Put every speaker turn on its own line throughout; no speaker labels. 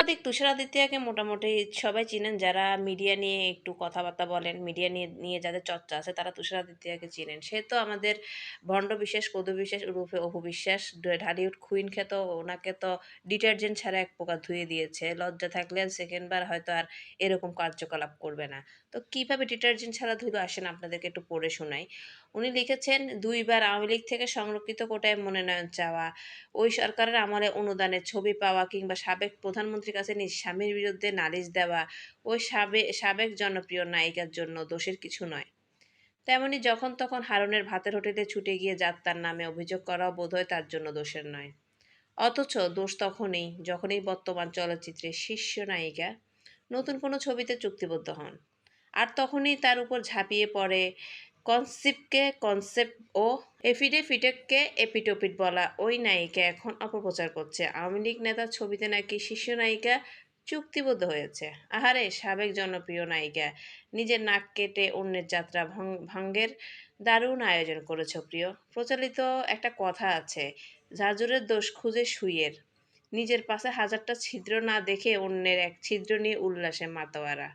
সাংবাদিক তুষার আদিত্যকে মোটামুটি সবাই চিনেন যারা মিডিয়া নিয়ে একটু কথাবার্তা বলেন, মিডিয়া নিয়ে যাদের চর্চা আছে তারা তুষার আদিত্যকে চিনেন। সে তো আমাদের ভণ্ড বিশ্বাস, পদু বিশ্বাস ওরফে অপু বিশ্বাস ঢালিউড কুইন খ্যাত ওনাকে তো ডিটারজেন্ট ছাড়া এক প্রকার ধুয়ে দিয়েছে। লজ্জা থাকলে সেকেন্ড বার হয়তো আর এরকম কার্যকলাপ করবে না। তো কিভাবে ডিটারজেন্ট ছাড়া ধুলো আসেন আপনাদেরকে একটু পড়ে শোনাই। উনি লিখেছেন ২ বার আওয়ামী লীগ থেকে সংরক্ষিত কোটায় মনোনয়ন চাওয়া, ওই সরকারের আমলে অনুদানের ছবি পাওয়া কিংবা সাবেক প্রধানমন্ত্রীর কাছে নিজ স্বামীর বিরুদ্ধে নালিশ দেওয়া ওই সাবেক জনপ্রিয় নায়িকার জন্য দোষের কিছু নয়। তেমনি যখন তখন হারুনের ভাতের হোটেলে ছুটে গিয়ে যাত্রার নামে অভিযোগ করাও বোধহয় তার জন্য দোষের নয়। অথচ দোষ তখনই যখনই বর্তমান চলচ্চিত্রের শীর্ষ নায়িকা নতুন কোনো ছবিতে চুক্তিবদ্ধ হন। আর তখনই তার উপর ঝাঁপিয়ে পড়ে কনসেপ্ট ও এফিডেভিটকে এপিটোপিট বলা ওই নায়িকা এখন অপপ্রচার করছে আওয়ামী লীগ নেতার ছবিতে নাকি শীর্ষ নায়িকা চুক্তিবদ্ধ হয়েছে। আহারে সাবেক জনপ্রিয় নায়িকা নিজের নাক কেটে অন্যের যাত্রা ভঙ্গের দারুণ আয়োজন করেছ প্রিয়। প্রচলিত একটা কথা আছে, ঝাঁঝুরের দোষ খুঁজে শুইয়ের। নিজের পাশে হাজারটা ছিদ্র না দেখে অন্যের এক ছিদ্র নিয়ে উল্লাসে মাতোয়ারা।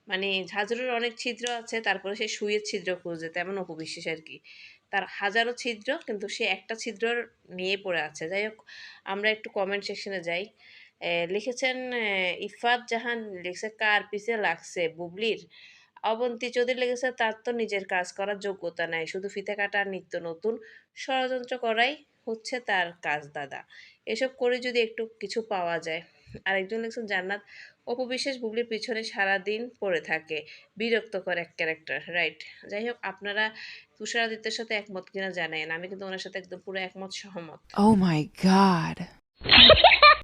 মানে ঝাঁঝরের অনেক ছিদ্র আছে তারপরে সে সুইয়ের ছিদ্র খুঁজে, তেমন অপু বিশ্বাস আর কি। তার হাজারো ছিদ্র কিন্তু সে একটা ছিদ্রর নিয়ে পড়ে আছে। যাই হোক, আমরা একটু কমেন্ট সেকশনে যাই। লিখেছেন ইফাত জাহান লিখছে কার পিছে লাগছে বুবলির। অবন্তী চৌধুরী লিখেছে তার তো নিজের কাজ করার যোগ্যতা নাই, শুধু ফিতে কাটা আর নিত্য নতুন ষড়যন্ত্র করাই হচ্ছে তার কাজ দাদা। এসব করে যদি একটু কিছু পাওয়া যায়। আরেকজন লিখছেন জান্নাত অপু বিশ্বাস বুবলির পিছনে সারাদিন পড়ে থাকে, বিরক্তকর এক ক্যারেক্টার, রাইট। যাই হোক, আপনারা তুষার আদিত্যের সাথে একমত কিনা জানেন, আমি কিন্তু ওনার সাথে একদম পুরো একমত সহমত।
Oh my God.